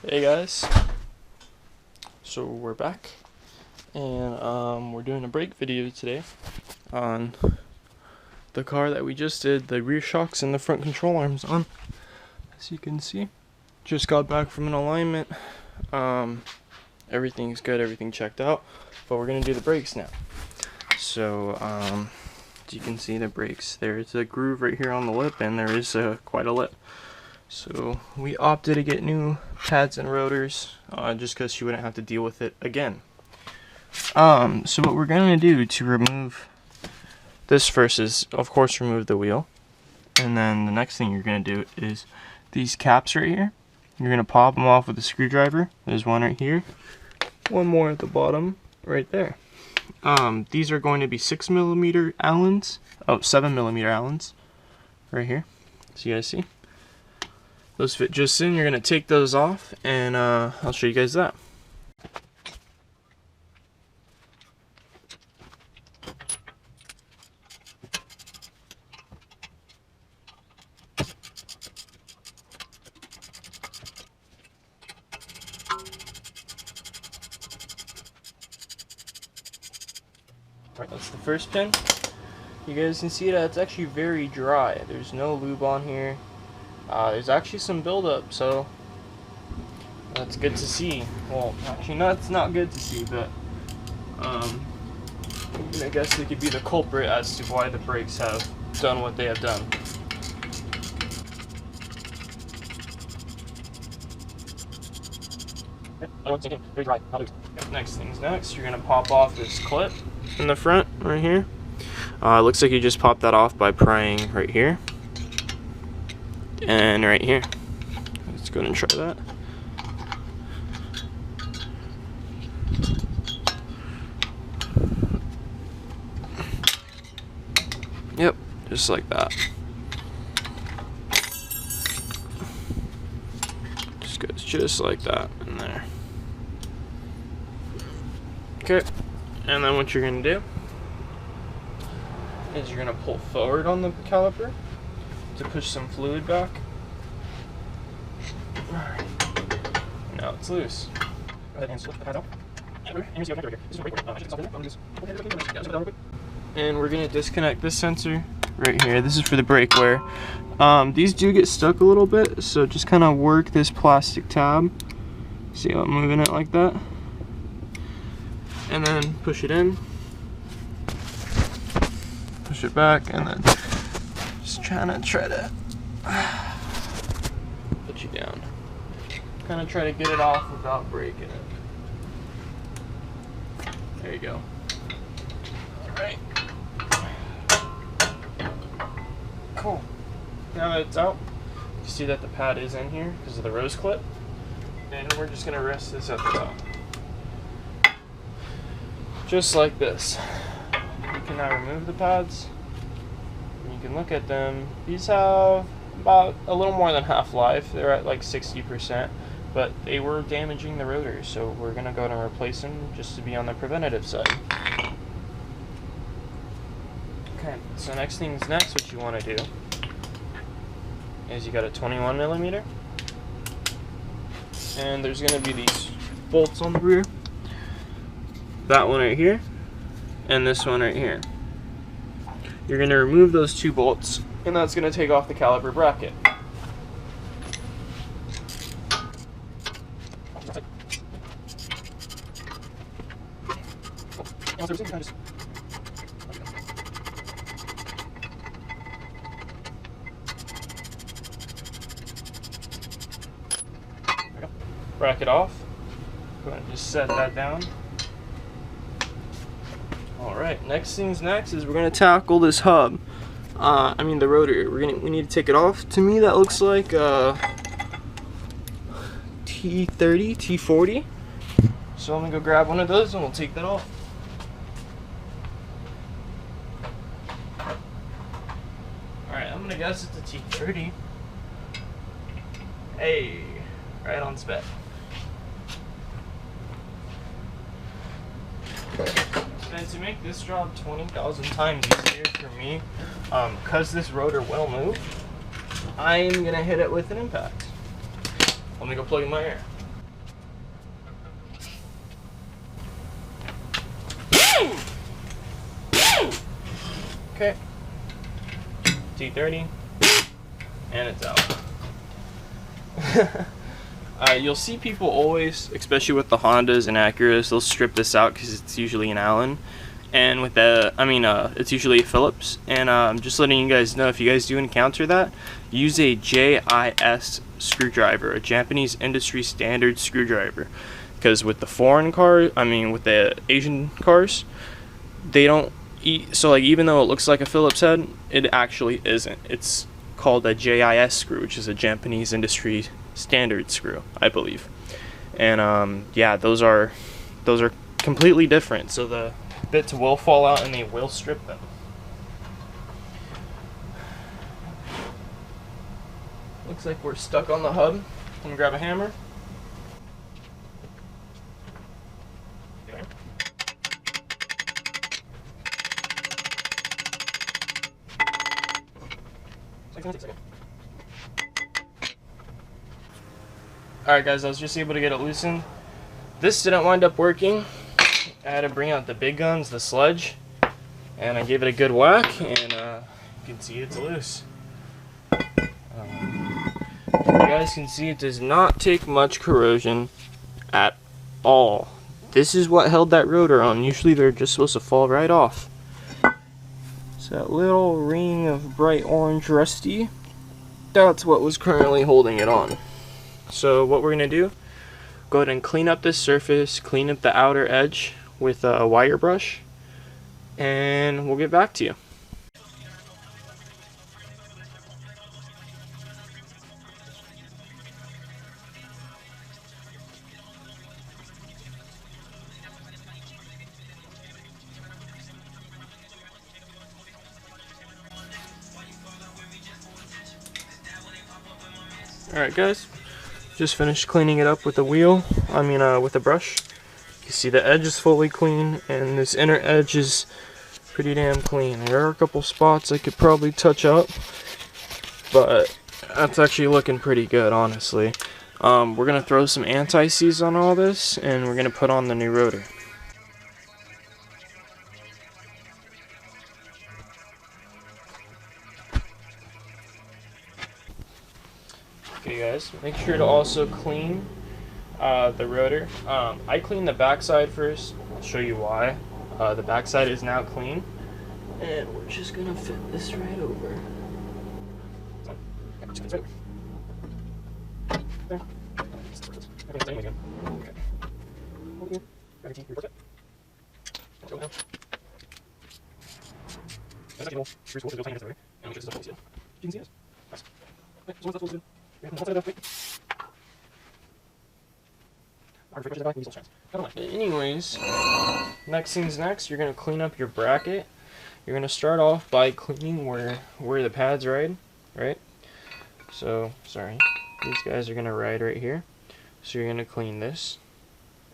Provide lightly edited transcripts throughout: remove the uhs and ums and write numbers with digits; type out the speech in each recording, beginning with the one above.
Hey guys, so we're back and we're doing a brake video today on the car that we just did the rear shocks and the front control arms on. As you can see, just got back from an alignment. Everything's good, everything checked out, but we're gonna do the brakes now. So as you can see, the brakes, there's a groove right here on the lip, and there is quite a lip. So we opted to get new pads and rotors just because she wouldn't have to deal with it again. So what we're going to do to remove this first is, of course, remove the wheel. And then the next thing you're going to do is these caps right here. You're going to pop them off with a screwdriver. There's one right here. One more at the bottom right there. These are going to be 6mm Allens. Oh, 7mm Allens. Right here. So you guys see? Those fit just in. You're going to take those off, and I'll show you guys that. Alright, that's the first pin. You guys can see that it's actually very dry. There's no lube on here. There's actually some buildup, so that's good to see. Well, actually, it's not good to see, but I guess it could be the culprit as to why the brakes have done what they have done. Next thing's next. You're gonna pop off this clip in the front right here. It looks like you just popped that off by prying right here. And right here. Let's go ahead and try that. Yep, just like that. Just goes just like that in there. Okay, and then what you're gonna do is you're gonna pull forward on the caliper to push some fluid back. Now it's loose. Go ahead and slip the pad out. And we're gonna disconnect this sensor right here. This is for the brake wear. These do get stuck a little bit, so just kind of work this plastic tab. See how I'm moving it like that? And then push it in. Push it back, and then just try to put you down. Kind of try to get it off without breaking it. There you go. Alright. Cool. Now that it's out, you see that the pad is in here because of the rose clip. And we're just going to rest this at the top. Just like this. You can now remove the pads. You can look at them. These have about a little more than half life. They're at like 60%, but they were damaging the rotors, so we're gonna go and replace them just to be on the preventative side. Okay, so next what you want to do is you got a 21mm, and there's gonna be these bolts on the rear. That one right here, and this one right here. You're going to remove those two bolts, and that's going to take off the caliper bracket. Bracket off. Go ahead and just set that down. Alright, next is we're going to tackle this hub. I mean the rotor. We need to take it off. To me that looks like T30, T40. So I'm going to go grab one of those and we'll take that off. Alright, I'm going to guess it's a T30. Hey, right on spec. And to make this job 20,000 times easier for me, because this rotor will move, I'm going to hit it with an impact. Let me go plug in my air. Okay. T30. And it's out. You'll see people always, especially with the Hondas and Acuras, they'll strip this out because it's usually an Allen. And with the, it's usually a Phillips. And I'm just letting you guys know, if you guys do encounter that, use a JIS screwdriver, a Japanese industry standard screwdriver. Because with the foreign car, with the Asian cars, they don't eat, so like even though it looks like a Phillips head, it actually isn't. It's called a JIS screw, which is a Japanese industry standard screw, I believe. And yeah, those are completely different. So the bits will fall out and they will strip them. Looks like we're stuck on the hub. I'm gonna grab a hammer. Alright guys, I was just able to get it loosened. This didn't wind up working. I had to bring out the big guns, the sludge, and I gave it a good whack, and you can see it's loose. You guys can see it does not take much corrosion at all. This is what held that rotor on. Usually they're just supposed to fall right off. So that little ring of bright orange rusty, that's what was currently holding it on. So what we're going to do, go ahead and clean up this surface, clean up the outer edge with a wire brush, and we'll get back to you. Alright guys, just finished cleaning it up with the wheel, with the brush. You see the edge is fully clean, and this inner edge is pretty damn clean. There are a couple spots I could probably touch up, but that's actually looking pretty good, honestly. We're going to throw some anti-seize on all this, and we're going to put on the new rotor. Okay guys, make sure to also clean the rotor. I cleaned the backside first. I'll show you why. The backside is now clean, and we're just gonna fit this right over. Anyways, next thing's next, you're going to clean up your bracket. You're going to start off by cleaning where the pads ride, right? So, sorry, these guys are going to ride right here. So you're going to clean this,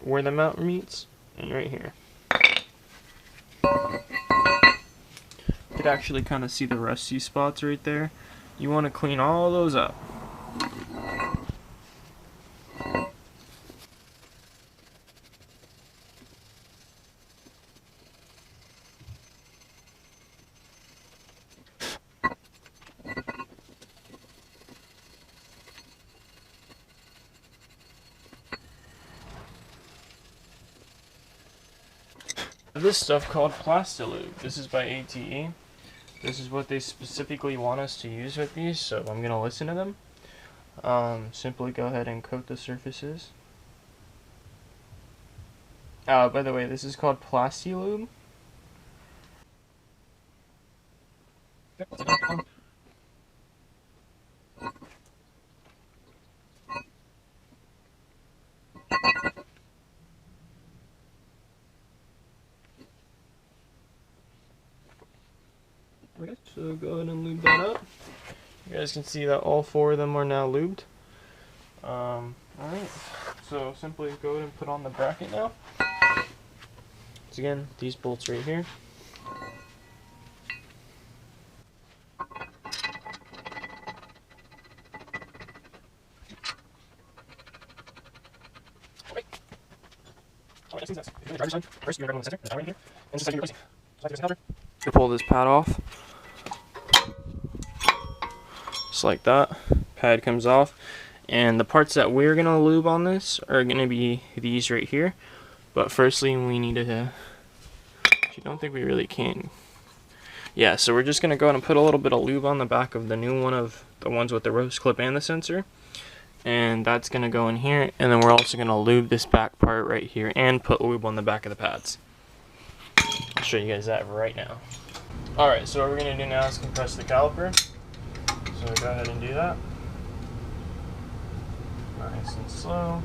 where the mount meets, and right here. You could actually kind of see the rusty spots right there. You want to clean all those up. This stuff called Plastilube. This is by ATE. This is what they specifically want us to use with these, so I'm going to listen to them. Simply go ahead and coat the surfaces. By the way, this is called Plastilube. So go ahead and lube that up. You guys can see that all four of them are now lubed. Alright, so simply go ahead and put on the bracket now. So again, these bolts right here. Alright, next thing's next. If you're in the driver's side, first you're going to grab one in the center, and the power in here, and this is how you're replacing. So I have to use a caliper. Pull this pad off. Just like that. Pad comes off. And the parts that we're going to lube on this are going to be these right here. But firstly, we need to... I don't think we really can. Yeah, so we're just going to go ahead and put a little bit of lube on the back of the new one of the ones with the rose clip and the sensor. And that's going to go in here. And then we're also going to lube this back part right here and put lube on the back of the pads. I'll show you guys that right now. Alright, so what we're going to do now is compress the caliper. So go ahead and do that. Nice and slow.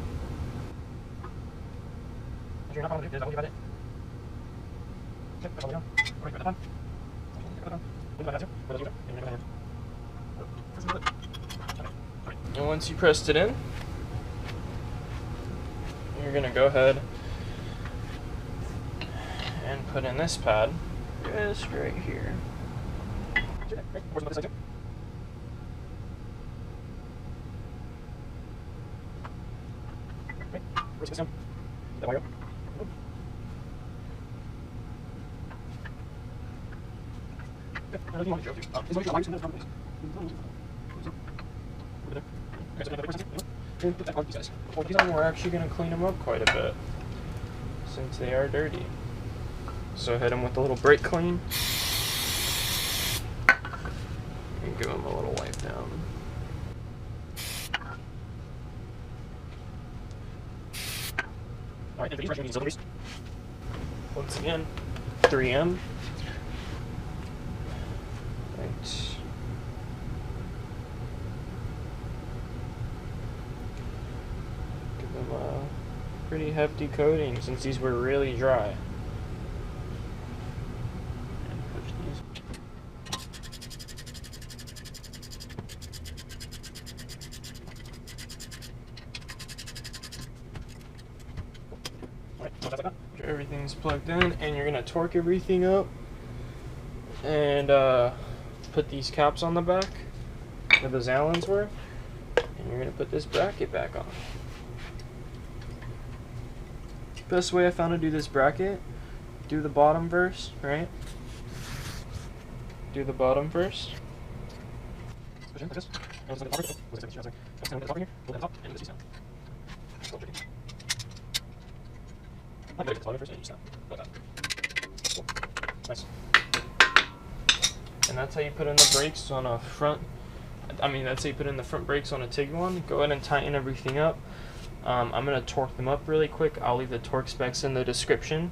And once you pressed it in, you're going to go ahead and put in this pad just right here. We're actually going to clean them up quite a bit since they are dirty. So hit them with a little brake clean and give them a little wipe down. Alright, once again, 3M. Right. Give them a pretty hefty coating since these were really dry. And push these. Everything's plugged in, and you're gonna torque everything up and put these caps on the back where those Allens were, and you're gonna put this bracket back on. Best way I found to do this bracket, do the bottom first, right? Do the bottom first. Nice. And that's how you put in the brakes on a front. That's how you put in the front brakes on a Tiguan. Go ahead and tighten everything up. I'm gonna torque them up really quick. I'll leave the torque specs in the description.